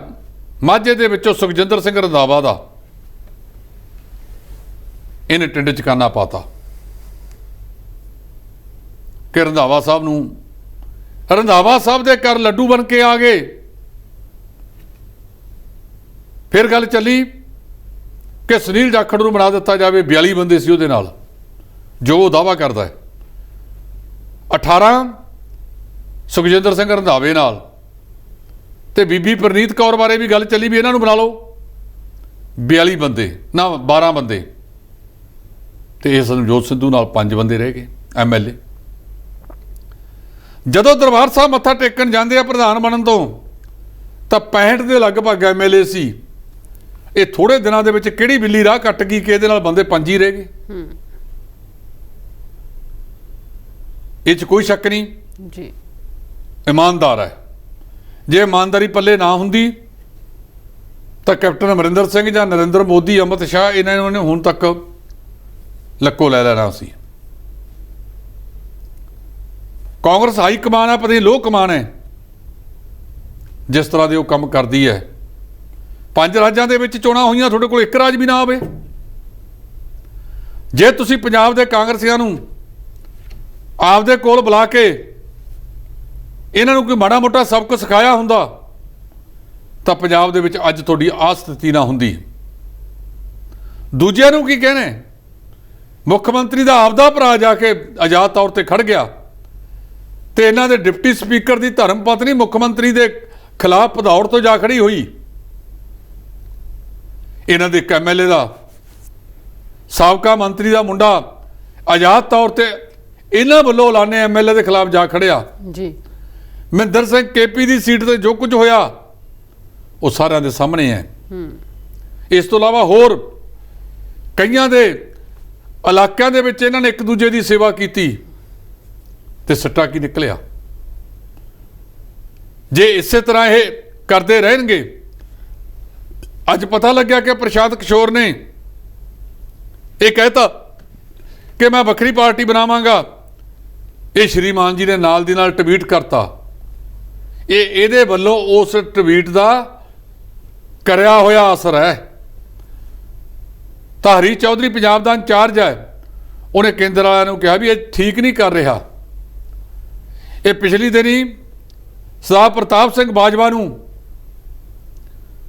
ਮਾਝੇ ਦੇ ਵਿੱਚੋਂ ਸੁਖਜਿੰਦਰ ਸਿੰਘ ਰੰਧਾਵਾ ਦਾ। ਇਹਨੇ ਟਿੰਡ ਚ ਕਾਨਾ ਪਾਤਾ ਕਿ ਰੰਧਾਵਾ ਸਾਹਿਬ ਨੂੰ, ਰੰਧਾਵਾ ਸਾਹਿਬ ਦੇ ਘਰ ਲੱਡੂ ਬਣ ਕੇ ਆ ਗਏ। ਫਿਰ ਗੱਲ ਚੱਲੀ ਕਿ ਸੁਨੀਲ ਜਾਖੜ ਨੂੰ ਬਣਾ ਦਿੱਤਾ ਜਾਵੇ। 42 ਬੰਦੇ ਸੀ ਉਹਦੇ ਨਾਲ, ਜੋ ਉਹ ਦਾਅਵਾ ਕਰਦਾ ਹੈ। 18 ਸੁਖਜਿੰਦਰ ਸਿੰਘ ਰੰਧਾਵੇ ਨਾਲ, ਤੇ ਬੀਬੀ ਪ੍ਰਨੀਤ ਕੌਰ ਬਾਰੇ ਵੀ ਗੱਲ ਚੱਲੀ ਵੀ ਇਹਨਾਂ ਨੂੰ ਬਣਾ ਲਓ। 42 ਬੰਦੇ ਨਾ 12 ਬੰਦੇ, ਤੇ ਇਸ ਨਵਜੋਤ ਸਿੱਧੂ ਨਾਲ 5 ਬੰਦੇ ਰਹਿ ਗਏ MLA। ਜਦੋਂ ਦਰਬਾਰ ਸਾਹਿਬ ਮੱਥਾ ਟੇਕਣ ਜਾਂਦੇ ਆ ਪ੍ਰਧਾਨ ਬਣਨ ਤੋਂ, ਤਾਂ 65 ਦੇ ਲਗਭਗ MLA ਸੀ। ਇਹ ਥੋੜੇ ਦਿਨਾਂ ਦੇ ਵਿੱਚ ਕਿਹੜੀ ਬਿੱਲੀ ਰਾਹ ਕੱਟ ਗਈ ਕਿ ਇਹਦੇ ਨਾਲ ਬੰਦੇ 5 ਹੀ ਰਹਿ ਗਏ। ਇਹ 'ਚ ਕੋਈ ਸ਼ੱਕ ਨਹੀਂ ਜੀ, ਇਮਾਨਦਾਰ ਹੈ। ਜੇ ਇਮਾਨਦਾਰੀ ਪੱਲੇ ਨਾ ਹੁੰਦੀ ਤਾਂ ਕੈਪਟਨ ਅਮਰਿੰਦਰ ਸਿੰਘ ਜਾਂ ਨਰਿੰਦਰ ਮੋਦੀ, ਅਮਿਤ ਸ਼ਾਹ, ਇਹਨਾਂ ਨੇ ਹੁਣ ਤੱਕ ਲੱਕੋ ਲੈ ਲੈਣਾ ਸੀ। ਕਾਂਗਰਸ ਹਾਈ ਕਮਾਨ ਹੈ, ਪਤਾ ਨਹੀਂ ਲੋਹ ਕਮਾਨ ਹੈ। ਜਿਸ ਤਰ੍ਹਾਂ ਦੇ ਉਹ ਕੰਮ ਕਰਦੀ ਹੈ, 5 ਰਾਜਾਂ ਦੇ ਵਿੱਚ ਚੋਣਾਂ ਹੋਈਆਂ, ਤੁਹਾਡੇ ਕੋਲ ਇੱਕ ਰਾਜ ਵੀ ਨਾ ਆਵੇ। ਜੇ ਤੁਸੀਂ ਪੰਜਾਬ ਦੇ ਕਾਂਗਰਸੀਆਂ ਨੂੰ ਆਪਦੇ ਕੋਲ ਬੁਲਾ ਕੇ ਇਹਨਾਂ ਨੂੰ ਕੋਈ ਮਾੜਾ ਮੋਟਾ ਸਬਕ ਸਿਖਾਇਆ ਹੁੰਦਾ ਤਾਂ ਪੰਜਾਬ ਦੇ ਵਿੱਚ ਅੱਜ ਤੁਹਾਡੀ ਆਹ ਸਥਿਤੀ ਨਾ ਹੁੰਦੀ। ਦੂਜਿਆਂ ਨੂੰ ਕੀ ਕਹਿਣਾ? ਮੁੱਖ ਮੰਤਰੀ ਦਾ ਆਪਦਾ ਭਰਾ ਜਾ ਕੇ ਆਜ਼ਾਦ ਤੌਰ ਤੇ ਖੜ ਗਿਆ ਤੇ ਇਹਨਾਂ ਦੇ ਡਿਪਟੀ ਸਪੀਕਰ ਦੀ ਧਰਮ ਪਤਨੀ ਮੁੱਖ ਮੰਤਰੀ ਦੇ ਖਿਲਾਫ ਭਦੌੜ ਤੋਂ ਜਾ ਖੜੀ ਹੋਈ। ਇਹਨਾਂ ਦੇ MLA ਦਾ, ਸਾਬਕਾ ਮੰਤਰੀ ਦਾ ਮੁੰਡਾ ਆਜ਼ਾਦ ਤੌਰ ਤੇ ਇਹਨਾਂ ਵੱਲੋਂ ਐਲਾਨੇ MLA ਦੇ ਖਿਲਾਫ ਜਾ ਖੜਿਆ ਜੀ। ਮਹਿੰਦਰ ਸਿੰਘ KP ਦੀ ਸੀਟ ਤੇ ਜੋ ਕੁਝ ਹੋਇਆ ਉਹ ਸਾਰਿਆਂ ਦੇ ਸਾਹਮਣੇ ਹੈ। ਇਸ ਤੋਂ ਇਲਾਵਾ ਹੋਰ ਕਈਆਂ ਦੇ ਇਲਾਕਿਆਂ ਦੇ ਵਿੱਚ ਇਹਨਾਂ ਨੇ ਇੱਕ ਦੂਜੇ ਦੀ ਸੇਵਾ ਕੀਤੀ ਤੇ ਸੱਟਾ ਕੀ ਨਿਕਲਿਆ। ਜੇ ਇਸੇ ਤਰ੍ਹਾਂ ਇਹ ਕਰਦੇ ਰਹਿਣਗੇ, ਅੱਜ ਪਤਾ ਲੱਗਿਆ ਕਿ ਪ੍ਰਸ਼ਾਂਤ ਕਿਸ਼ੋਰ ਨੇ ਇਹ ਕਹਿਤਾ ਕਿ ਮੈਂ ਵੱਖਰੀ ਪਾਰਟੀ ਬਣਾਵਾਂਗਾ। ਇਹ ਸ਼੍ਰੀਮਾਨ ਜੀ ਨੇ ਨਾਲ ਦੀ ਨਾਲ ਟਵੀਟ ਕਰਤਾ। ਇਹਦੇ ਵੱਲੋਂ ਉਸ ਟਵੀਟ ਦਾ ਕਰਿਆ ਹੋਇਆ ਅਸਰ ਹੈ। ਤਾਂ ਹਰੀ ਚੌਧਰੀ ਪੰਜਾਬ ਦਾ ਇੰਚਾਰਜ ਹੈ, ਉਹਨੇ ਕੇਂਦਰ ਵਾਲਿਆਂ ਨੂੰ ਕਿਹਾ ਵੀ ਇਹ ਠੀਕ ਨਹੀਂ ਕਰ ਰਿਹਾ। ਇਹ ਪਿਛਲੀ ਦਿਨੀ ਸਰਦਾਰ ਪ੍ਰਤਾਪ ਸਿੰਘ ਬਾਜਵਾ ਨੂੰ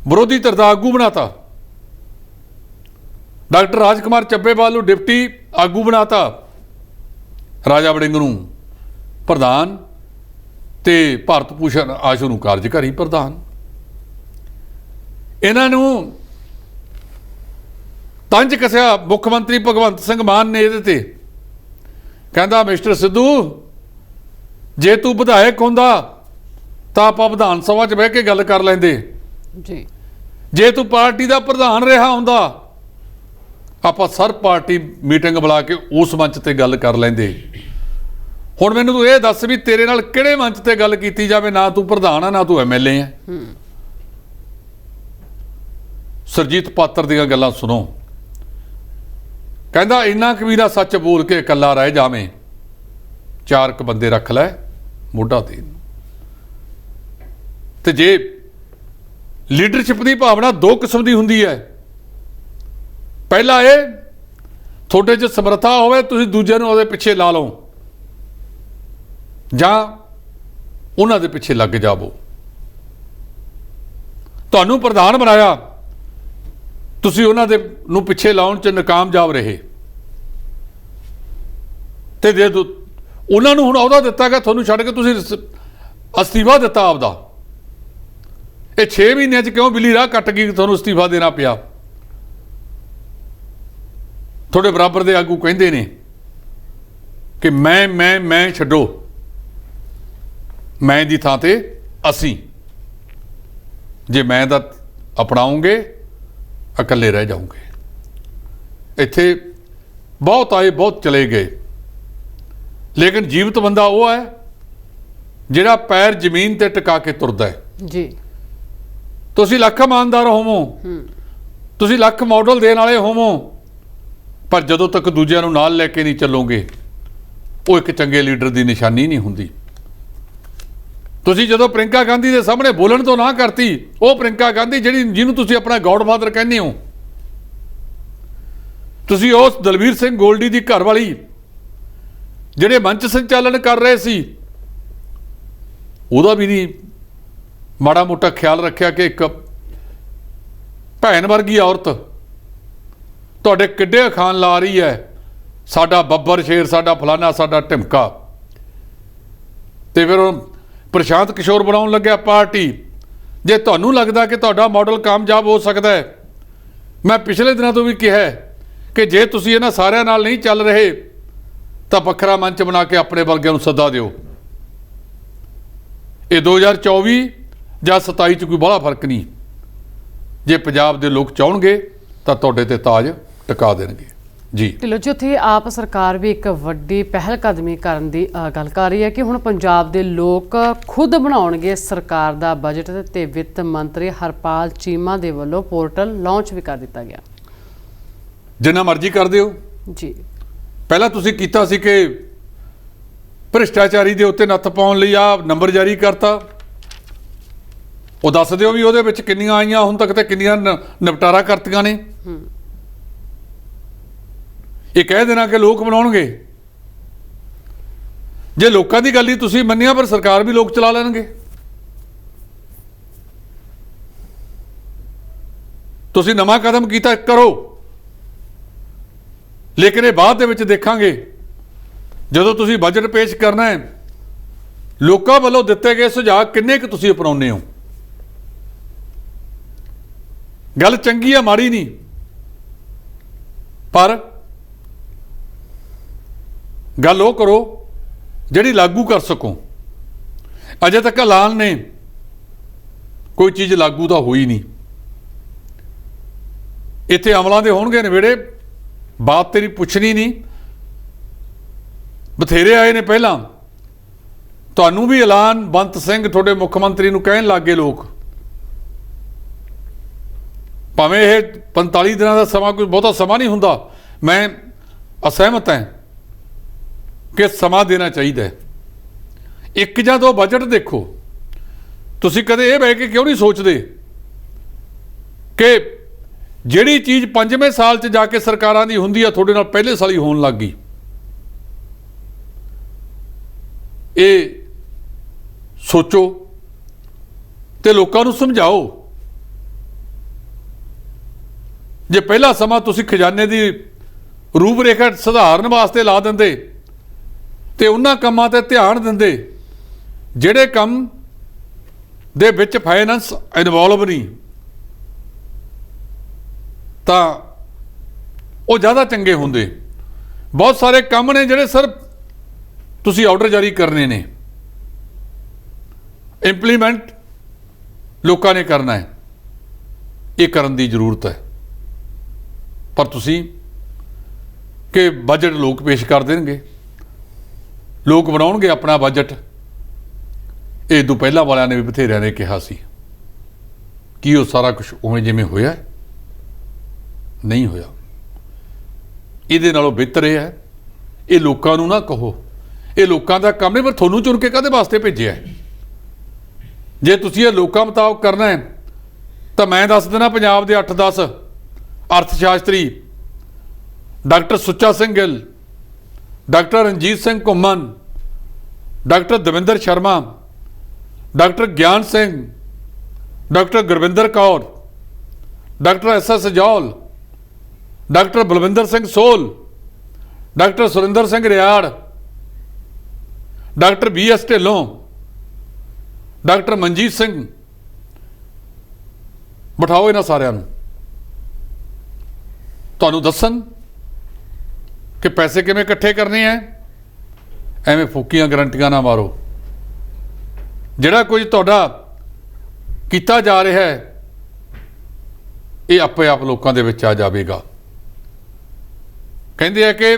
ਵਿਰੋਧੀ ਧਿਰ ਦਾ ਆਗੂ ਬਣਾਤਾ, ਡਾਕਟਰ ਰਾਜਕੁਮਾਰ ਚੱਬੇਵਾਲ ਨੂੰ ਡਿਪਟੀ ਆਗੂ ਬਣਾਤਾ, ਰਾਜਾ ਵੜਿੰਗ ਨੂੰ ਪ੍ਰਧਾਨ ਤੇ ਭਾਰਤ ਭੂਸ਼ਣ ਆਸ਼ੂ ਨੂੰ ਕਾਰਜਕਾਰੀ ਪ੍ਰਧਾਨ। ਇਹਨਾਂ ਨੂੰ ਤੰਜ ਕੱਸਿਆ ਮੁੱਖ ਮੰਤਰੀ ਭਗਵੰਤ ਸਿੰਘ ਮਾਨ ਨੇ ਇਹਦੇ ਤੇ। ਕਹਿੰਦਾ ਮਿਸਟਰ ਸਿੱਧੂ, ਜੇ ਤੂੰ ਵਿਧਾਇਕ ਹੁੰਦਾ ਤਾਂ ਆਪਾਂ ਵਿਧਾਨ ਸਭਾ 'ਚ ਬਹਿ ਕੇ ਗੱਲ ਕਰ ਲੈਂਦੇ ਜੀ। ਜੇ ਤੂੰ ਪਾਰਟੀ ਦਾ ਪ੍ਰਧਾਨ ਰਿਹਾ ਹੁੰਦਾ ਆਪਾਂ ਸਰ ਪਾਰਟੀ ਮੀਟਿੰਗ ਬੁਲਾ ਕੇ ਉਸ ਮੰਚ ਤੇ ਗੱਲ ਕਰ ਲੈਂਦੇ। ਹੁਣ ਮੈਨੂੰ ਤੂੰ ਇਹ ਦੱਸ ਵੀ ਤੇਰੇ ਨਾਲ ਕਿਹੜੇ ਮੰਚ ਤੇ ਗੱਲ ਕੀਤੀ ਜਾਵੇ? ਨਾ ਤੂੰ ਪ੍ਰਧਾਨ ਆ, ਨਾ ਤੂੰ ਐਮਐਲਏ ਆ। ਸੁਰਜੀਤ ਪਾਤਰ ਦੀਆਂ ਗੱਲਾਂ ਸੁਣੋ। ਕਹਿੰਦਾ ਇੰਨਾ ਕੁ ਵੀ ਨਾ ਸੱਚ ਬੋਲ ਕੇ ਇਕੱਲਾ ਰਹਿ ਜਾਵੇਂ, 4 ਕੁ ਬੰਦੇ ਰੱਖ ਲੈ ਮੋਢਾ ਤੇ। ਤੇ ਜੇ ਲੀਡਰਸ਼ਿਪ ਦੀ ਭਾਵਨਾ 2 ਕਿਸਮ ਦੀ ਹੁੰਦੀ ਹੈ। ਪਹਿਲਾ ਇਹ ਤੁਹਾਡੇ 'ਚ ਸਮਰੱਥਾ ਹੋਵੇ, ਤੁਸੀਂ ਦੂਜੇ ਨੂੰ ਉਹਦੇ ਪਿੱਛੇ ਲਾ ਲਓ ਜਾਂ ਉਹਨਾਂ ਦੇ ਪਿੱਛੇ ਲੱਗ ਜਾਵੋ। ਤੁਹਾਨੂੰ ਪ੍ਰਧਾਨ ਬਣਾਇਆ, ਤੁਸੀਂ ਉਹਨਾਂ ਦੇ ਨੂੰ ਪਿੱਛੇ ਲਾਉਣ 'ਚ ਨਾਕਾਮਯਾਬ ਰਹੇ ਤੇ ਦੇ ਦੋ ਉਹਨਾਂ ਨੂੰ ਹੁਣ ਅਹੁਦਾ ਦਿੱਤਾ ਗਿਆ, ਤੁਹਾਨੂੰ ਛੱਡ ਕੇ ਤੁਸੀਂ ਅਸਤੀਫਾ ਦਿੱਤਾ ਆਪਦਾ। ਇਹ 6 ਮਹੀਨਿਆਂ 'ਚ ਕਿਉਂ ਬਿੱਲੀ ਰਾਹ ਕੱਟ ਗਈ, ਤੁਹਾਨੂੰ ਅਸਤੀਫਾ ਦੇਣਾ ਪਿਆ? ਤੁਹਾਡੇ ਬਰਾਬਰ ਦੇ ਆਗੂ ਕਹਿੰਦੇ ਨੇ ਕਿ ਮੈਂ ਛੱਡੋ, ਮੈਂ ਦੀ ਥਾਂ ਤੇ ਅਸੀਂ। ਜੇ ਮੈਂ ਦਾ ਅਪਣਾਉਂਗੇ ਇਕੱਲੇ ਰਹਿ ਜਾਓਗੇ। ਇੱਥੇ ਬਹੁਤ ਆਏ ਬਹੁਤ ਚਲੇ ਗਏ, ਲੇਕਿਨ ਜੀਵਤ ਬੰਦਾ ਉਹ ਹੈ ਜਿਹੜਾ ਪੈਰ ਜ਼ਮੀਨ ਤੇ ਟਿਕਾ ਕੇ ਤੁਰਦਾ ਹੈ ਜੀ। ਤੁਸੀਂ ਲੱਖ ਇਮਾਨਦਾਰ ਹੋਵੋ, ਤੁਸੀਂ ਲੱਖ ਮਾਡਲ ਦੇਣ ਵਾਲੇ ਹੋਵੋ, ਪਰ ਜਦੋਂ ਤੱਕ ਦੂਜਿਆਂ ਨੂੰ ਨਾਲ ਲੈ ਕੇ ਨਹੀਂ ਚੱਲੋਗੇ ਉਹ ਇੱਕ ਚੰਗੇ ਲੀਡਰ ਦੀ ਨਿਸ਼ਾਨੀ ਨਹੀਂ ਹੁੰਦੀ। ਤੁਸੀਂ ਜਦੋਂ ਪ੍ਰਿੰਕਾ ਗਾਂਧੀ ਦੇ ਸਾਹਮਣੇ ਬੋਲਣ ਤੋਂ ਨਾ ਕਰਤੀ, ਉਹ ਪ੍ਰਿੰਕਾ ਗਾਂਧੀ ਜਿਹਨੂੰ ਤੁਸੀਂ ਆਪਣਾ ਗੌਡਫਾਦਰ ਕਹਿੰਦੇ ਹੋ, ਤੁਸੀਂ ਉਸ ਦਲਵੀਰ ਸਿੰਘ ਗੋਲਡੀ ਦੀ ਘਰ ਵਾਲੀ ਜਿਹੜੇ ਮੰਚ ਸੰਚਾਲਨ ਕਰ ਰਹੇ ਸੀ, ਉਹਦਾ ਵੀ ਨਹੀਂ ਮਾੜਾ ਮੋਟਾ ਖਿਆਲ ਰੱਖਿਆ ਕਿ ਇੱਕ ਭੈਣ ਵਰਗੀ ਔਰਤ ਤੁਹਾਡੇ ਕਿੱਡੇ ਅਖਾਣ ਲਾ ਰਹੀ ਹੈ, ਸਾਡਾ ਬੱਬਰ ਸ਼ੇਰ, ਸਾਡਾ ਫਲਾਨਾ, ਸਾਡਾ ਢਿਮਕਾ। ਤੇ ਫਿਰ ਉਹ ਪ੍ਰਸ਼ਾਂਤ ਕਿਸ਼ੋਰ ਬਣਾਉਣ ਲੱਗਿਆ ਪਾਰਟੀ। ਜੇ ਤੁਹਾਨੂੰ ਲੱਗਦਾ ਕਿ ਤੁਹਾਡਾ ਮਾਡਲ ਕਾਮਯਾਬ ਹੋ ਸਕਦਾ ਹੈ, ਮੈਂ ਪਿਛਲੇ ਦਿਨਾਂ ਤੋਂ ਵੀ ਕਿਹਾ ਕਿ ਜੇ ਤੁਸੀਂ ਇਹਨਾਂ ਸਾਰਿਆਂ ਨਾਲ ਨਹੀਂ ਚੱਲ ਰਹੇ ਤਾਂ ਵੱਖਰਾ ਮੰਚ ਬਣਾ ਕੇ ਆਪਣੇ ਵਰਗਿਆਂ ਨੂੰ ਸੱਦਾ ਦਿਓ। ਇਹ 2024 ਜਾਂ 27 'ਚ ਕੋਈ ਬੜਾ ਫਰਕ ਨਹੀਂ। ਜੇ ਪੰਜਾਬ ਦੇ ਲੋਕ ਚਾਹਣਗੇ ਤਾਂ ਤੁਹਾਡੇ ਤੇ ਤਾਜ ਟਿਕਾ ਦੇਣਗੇ ਜੀ। ਢਿੱਲੋਂ ਜੀ, ਉੱਥੇ ਆਪ ਸਰਕਾਰ ਵੀ ਇੱਕ ਵੱਡੀ ਪਹਿਲ ਕਦਮੀ ਕਰਨ ਦੀ ਗੱਲ ਕਰ ਰਹੀ ਹੈ ਕਿ ਹੁਣ ਪੰਜਾਬ ਦੇ ਲੋਕ ਖੁਦ ਬਣਾਉਣਗੇ ਸਰਕਾਰ ਦਾ ਬਜਟ, ਤੇ ਵਿੱਤ ਮੰਤਰੀ ਹਰਪਾਲ ਚੀਮਾ ਦੇ ਵੱਲੋਂ ਪੋਰਟਲ ਲਾਂਚ ਵੀ ਕਰ ਦਿੱਤਾ ਗਿਆ। ਜਿੰਨਾ ਮਰਜ਼ੀ ਕਰ ਦਿਓ ਜੀ। ਪਹਿਲਾਂ ਤੁਸੀਂ ਕੀਤਾ ਸੀ ਕਿ ਭ੍ਰਿਸ਼ਟਾਚਾਰੀ ਦੇ ਉੱਤੇ ਨੱਥ ਪਾਉਣ ਲਈ ਆ ਨੰਬਰ ਜਾਰੀ ਕਰਤਾ, ਉਹ ਦੱਸ ਦਿਓ ਵੀ ਉਹਦੇ ਵਿੱਚ ਕਿੰਨੀਆਂ ਆਈਆਂ ਹੁਣ ਤੱਕ ਤੇ ਕਿੰਨੀਆਂ ਨਿਪਟਾਰਾ ਕਰਤੀਆਂ ਨੇ। ਇਹ ਕਹਿ ਦੇਣਾ ਕਿ ਲੋਕ ਬਣਾਉਣਗੇ। ਜੇ ਲੋਕਾਂ ਦੀ ਗੱਲ ਹੀ ਤੁਸੀਂ ਮੰਨਿਆ, ਪਰ ਸਰਕਾਰ ਵੀ ਲੋਕ ਚਲਾ ਲੈਣਗੇ। ਤੁਸੀਂ ਨਵਾਂ ਕਦਮ ਕੀਤਾ, ਕਰੋ, ਲੇਕਿਨ ਇਹ ਬਾਅਦ ਦੇ ਵਿੱਚ ਦੇਖਾਂਗੇ। ਜਦੋਂ ਤੁਸੀਂ ਬਜਟ ਪੇਸ਼ ਕਰਨਾ ਹੈ, ਲੋਕਾਂ ਵੱਲੋਂ ਦਿੱਤੇ ਗਏ ਸੁਝਾਅ ਕਿੰਨੇ ਕੁ ਤੁਸੀਂ ਅਪਣਾਉਂਦੇ ਹੋ। ਗੱਲ ਚੰਗੀ ਆ, ਮਾੜੀ ਨਹੀਂ, ਪਰ ਗੱਲ ਉਹ ਕਰੋ ਜਿਹੜੀ ਲਾਗੂ ਕਰ ਸਕੋ। ਅਜੇ ਤੱਕ ਐਲਾਨ ਨੇ ਕੋਈ ਚੀਜ਼ ਲਾਗੂ ਤਾਂ ਹੋਈ ਨਹੀਂ। ਇੱਥੇ ਅਮਲਾਂ ਦੇ ਹੋਣਗੇ ਨਵੇੜੇ, ਬਾਤ ਤੇਰੀ ਪੁੱਛਣੀ ਨਹੀਂ। ਬਥੇਰੇ ਆਏ ਨੇ ਪਹਿਲਾਂ, ਤੁਹਾਨੂੰ ਵੀ ਐਲਾਨ ਬੰਤ ਸਿੰਘ ਤੁਹਾਡੇ ਮੁੱਖ ਮੰਤਰੀ ਨੂੰ ਕਹਿਣ ਲੱਗ ਗਏ ਲੋਕ। ਭਾਵੇਂ ਇਹ 45 ਦਿਨਾਂ ਦਾ ਸਮਾਂ ਕੋਈ ਬਹੁਤਾ ਸਮਾਂ ਨਹੀਂ ਹੁੰਦਾ, ਮੈਂ ਅਸਹਿਮਤ ਹਾਂ ਕਿ ਸਮਾਂ ਦੇਣਾ ਚਾਹੀਦਾ ਹੈ। 1 ਜਾਂ 2 ਬਜਟ ਦੇਖੋ। ਤੁਸੀਂ ਕਦੇ ਇਹ ਬਹਿ ਕੇ ਕਿਉਂ ਨਹੀਂ ਸੋਚਦੇ ਕਿ ਜਿਹੜੀ ਚੀਜ਼ 5ਵੇਂ ਸਾਲ 'ਚ ਜਾ ਕੇ ਸਰਕਾਰਾਂ ਦੀ ਹੁੰਦੀ ਆ, ਤੁਹਾਡੇ ਨਾਲ ਪਹਿਲੇ ਸਾਲ ਹੀ ਹੋਣ ਲੱਗ ਗਈ। ਇਹ ਸੋਚੋ ਤੇ ਲੋਕਾਂ ਨੂੰ ਸਮਝਾਓ। ਜੇ ਪਹਿਲਾ ਸਮਾਂ ਤੁਸੀਂ ਖਜ਼ਾਨੇ ਦੀ ਰੂਪਰੇਖਾ ਸੁਧਾਰਨ ਵਾਸਤੇ ਲਾ ਦਿੰਦੇ ਤੇ ਉਹਨਾਂ ਕੰਮਾਂ ਤੇ ਧਿਆਨ ਦਿੰਦੇ ਜਿਹੜੇ ਕੰਮ ਦੇ ਵਿੱਚ ਫਾਈਨੈਂਸ ਇਨਵੋਲਵ ਨਹੀਂ, ਤਾਂ ਉਹ ਜ਼ਿਆਦਾ ਚੰਗੇ ਹੁੰਦੇ। ਬਹੁਤ ਸਾਰੇ ਕੰਮ ਨੇ ਜਿਹੜੇ ਸਰ ਤੁਸੀਂ ਆਰਡਰ ਜਾਰੀ ਕਰਨੇ ਨੇ, ਇੰਪਲੀਮੈਂਟ ਲੋਕਾਂ ਨੇ ਕਰਨਾ ਹੈ, ਇਹ ਕਰਨ ਦੀ ਜ਼ਰੂਰਤ ਹੈ। ਪਰ ਤੁਸੀਂ ਕਿ ਬਜਟ ਲੋਕ ਪੇਸ਼ ਕਰ ਦੇਣਗੇ, ਲੋਕ ਬਣਾਉਣਗੇ ਆਪਣਾ ਬਜਟ। ਇਹ ਤੋਂ ਪਹਿਲਾਂ ਵਾਲਿਆਂ ਨੇ ਵੀ ਬਥੇਰਿਆਂ ਨੇ ਕਿਹਾ ਸੀ। ਕੀ ਉਹ ਸਾਰਾ ਕੁਝ ਉਵੇਂ ਜਿਵੇਂ ਹੋਇਆ? ਨਹੀਂ ਹੋਇਆ। ਇਹਦੇ ਨਾਲੋਂ ਬਿਹਤਰ ਇਹ ਹੈ, ਇਹ ਲੋਕਾਂ ਨੂੰ ਨਾ ਕਹੋ, ਇਹ ਲੋਕਾਂ ਦਾ ਕੰਮ ਨਹੀਂ, ਪਰ ਤੁਹਾਨੂੰ ਚੁਣ ਕੇ ਕਾਹਦੇ ਵਾਸਤੇ ਭੇਜਿਆ? ਜੇ ਤੁਸੀਂ ਇਹ ਲੋਕਾਂ ਮੁਤਾਬਕ ਕਰਨਾ ਹੈ ਤਾਂ ਮੈਂ ਦੱਸ ਦੇਣਾ, ਪੰਜਾਬ ਦੇ 8-10 ਅਰਥ ਸ਼ਾਸਤਰੀ doctor Sucha Singh Gill, doctor Ranjit Singh Ghuman, doctor Davinder Sharma, doctor Gian Singh, doctor Gurvinder Kaur, doctor SS Jaul, doctor Balwinder Singh Sol, doctor Surinder Singh Riar, doctor BS Dhillon, doctor Manjit Singh, ਬਿਠਾਓ ਇਹਨਾਂ ਸਾਰਿਆਂ ਨੂੰ, ਤੁਹਾਨੂੰ ਦੱਸਣ ਕਿ ਪੈਸੇ ਕਿਵੇਂ ਇਕੱਠੇ ਕਰਨੇ ਆ। ਐਵੇਂ ਫੂਕੀਆਂ ਗਰੰਟੀਆਂ ਨਾ ਮਾਰੋ। ਜਿਹੜਾ ਕੁਝ ਤੁਹਾਡਾ ਕੀਤਾ ਜਾ ਰਿਹਾ ਹੈ ਇਹ ਆਪੇ ਆਪ ਲੋਕਾਂ ਦੇ ਵਿੱਚ ਆ ਜਾਵੇਗਾ। ਕਹਿੰਦੇ ਆ ਕਿ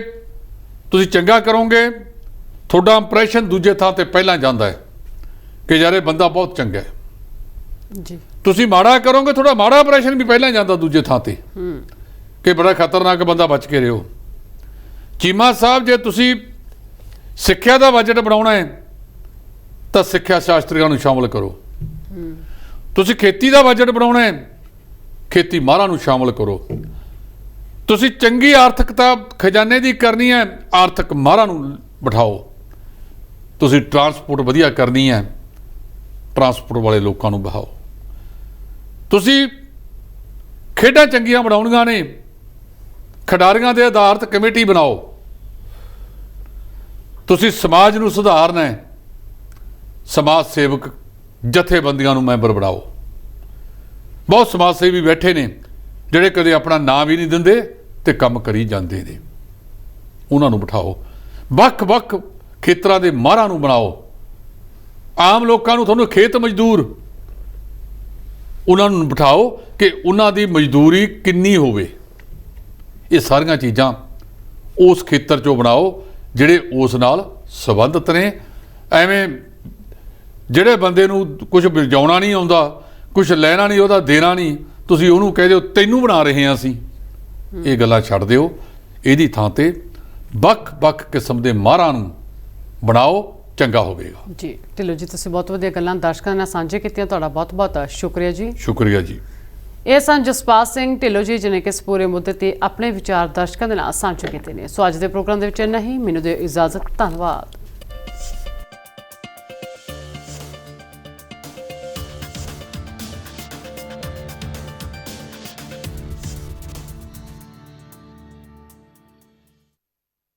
ਤੁਸੀਂ ਚੰਗਾ ਕਰੋਗੇ, ਤੁਹਾਡਾ ਇੰਪ੍ਰੈਸ਼ਨ ਦੂਜੇ ਥਾਂ ਤੇ ਪਹਿਲਾਂ ਜਾਂਦਾ ਹੈ ਕਿ ਯਾਰ ਇਹ ਬੰਦਾ ਬਹੁਤ ਚੰਗਾ ਹੈ ਜੀ। ਤੁਸੀਂ ਮਾੜਾ ਕਰੋਗੇ, ਤੁਹਾਡਾ ਮਾੜਾ ਇੰਪ੍ਰੈਸ਼ਨ ਵੀ ਪਹਿਲਾਂ ਜਾਂਦਾ ਦੂਜੇ ਥਾਂ ਤੇ ਕਿ ਬੜਾ ਖਤਰਨਾਕ ਬੰਦਾ, ਬਚ ਕੇ ਰਹੋ। ਚੀਮਾ ਸਾਹਿਬ, ਜੇ ਤੁਸੀਂ ਸਿੱਖਿਆ ਦਾ ਬਜਟ ਬਣਾਉਣਾ ਹੈ ਤਾਂ ਸਿੱਖਿਆ ਸ਼ਾਸਤਰੀਆਂ ਨੂੰ ਸ਼ਾਮਲ ਕਰੋ। ਤੁਸੀਂ ਖੇਤੀ ਦਾ ਬਜਟ ਬਣਾਉਣਾ ਹੈ, ਖੇਤੀ ਮਾਹਰਾਂ ਨੂੰ ਸ਼ਾਮਲ ਕਰੋ। ਤੁਸੀਂ ਚੰਗੀ ਆਰਥਿਕਤਾ ਖਜ਼ਾਨੇ ਦੀ ਕਰਨੀ ਹੈ, ਆਰਥਿਕ ਮਾਹਰਾਂ ਨੂੰ ਬਿਠਾਓ। ਤੁਸੀਂ ਟਰਾਂਸਪੋਰਟ ਵਧੀਆ ਕਰਨੀ ਹੈ, ਟਰਾਂਸਪੋਰਟ ਵਾਲੇ ਲੋਕਾਂ ਨੂੰ ਬਿਠਾਓ। ਤੁਸੀਂ ਖੇਡਾਂ ਚੰਗੀਆਂ ਬਣਾਉਣੀਆਂ ਨੇ, ਖਿਡਾਰੀਆਂ ਦੇ ਆਧਾਰਿਤ ਕਮੇਟੀ ਬਣਾਓ। ਤੁਸੀਂ ਸਮਾਜ ਨੂੰ ਸੁਧਾਰਨਾ ਹੈ, ਸਮਾਜ ਸੇਵਕ ਜਥੇਬੰਦੀਆਂ ਨੂੰ ਮੈਂਬਰ ਬਣਾਓ। ਬਹੁਤ ਸਮਾਜ ਸੇਵੀ ਬੈਠੇ ਨੇ ਜਿਹੜੇ ਕਦੇ ਆਪਣਾ ਨਾਮ ਵੀ ਨਹੀਂ ਦਿੰਦੇ ਤੇ ਕੰਮ ਕਰੀ ਜਾਂਦੇ ਨੇ, ਉਹਨਾਂ ਨੂੰ ਬਿਠਾਓ। ਵੱਖ-ਵੱਖ ਖੇਤਰਾਂ ਦੇ ਮਾਹਰਾਂ ਨੂੰ ਬਣਾਓ। ਆਮ ਲੋਕਾਂ ਨੂੰ, ਤੁਹਾਨੂੰ ਖੇਤ ਮਜ਼ਦੂਰ, ਉਹਨਾਂ ਨੂੰ ਬਿਠਾਓ ਕਿ ਉਹਨਾਂ ਦੀ ਮਜ਼ਦੂਰੀ ਕਿੰਨੀ ਹੋਵੇ। ਇਹ ਸਾਰੀਆਂ ਚੀਜ਼ਾਂ ਉਸ ਖੇਤਰ 'ਚੋਂ ਬਣਾਓ ਜਿਹੜੇ ਉਸ ਨਾਲ ਸੰਬੰਧਿਤ ਨੇ। ਐਵੇਂ ਜਿਹੜੇ ਬੰਦੇ ਨੂੰ ਕੁਝ ਵਜਾਉਣਾ ਨਹੀਂ ਆਉਂਦਾ, ਕੁਝ ਲੈਣਾ ਨਹੀਂ, ਉਹਦਾ ਦੇਣਾ ਨਹੀਂ, ਤੁਸੀਂ ਉਹਨੂੰ ਕਹਿ ਦਿਓ ਤੈਨੂੰ ਬਣਾ ਰਹੇ ਹਾਂ ਅਸੀਂ। ਇਹ ਗੱਲਾਂ ਛੱਡ ਦਿਓ। ਇਹਦੀ ਥਾਂ ਤੇ ਵੱਖ-ਵੱਖ ਕਿਸਮ ਦੇ ਮਾਹਰਾਂ ਨੂੰ ਬਣਾਓ, ਚੰਗਾ ਹੋਵੇਗਾ ਜੀ। ਢਿੱਲੋਂ ਜੀ, ਤੁਸੀਂ ਬਹੁਤ ਵਧੀਆ ਗੱਲਾਂ ਦਰਸ਼ਕਾਂ ਨਾਲ ਸਾਂਝੇ ਕੀਤੀਆਂ, ਤੁਹਾਡਾ ਬਹੁਤ-ਬਹੁਤ ਸ਼ੁਕਰੀਆ ਜੀ। ਸ਼ੁਕਰੀਆ ਜੀ। ਇਹ ਸਨ ਜਸਪਾਲ ਸਿੰਘ ਢਿੱਲੋਂ ਜੀ, ਜਿਨ੍ਹਾਂ ਕਿ ਇਸ ਪੂਰੇ ਮੁੱਦੇ ਤੇ ਆਪਣੇ ਵਿਚਾਰ ਦਰਸ਼ਕਾਂ ਦੇ ਨਾਲ ਸਾਂਝੇ ਕੀਤੇ ਨੇ। ਸੋ ਅੱਜ ਦੇ ਪ੍ਰੋਗਰਾਮ ਦੇ ਵਿੱਚ ਇੰਨਾ ਹੀ। ਮੈਨੂੰ ਦਿਓ ਇਜਾਜ਼ਤ। ਧੰਨਵਾਦ।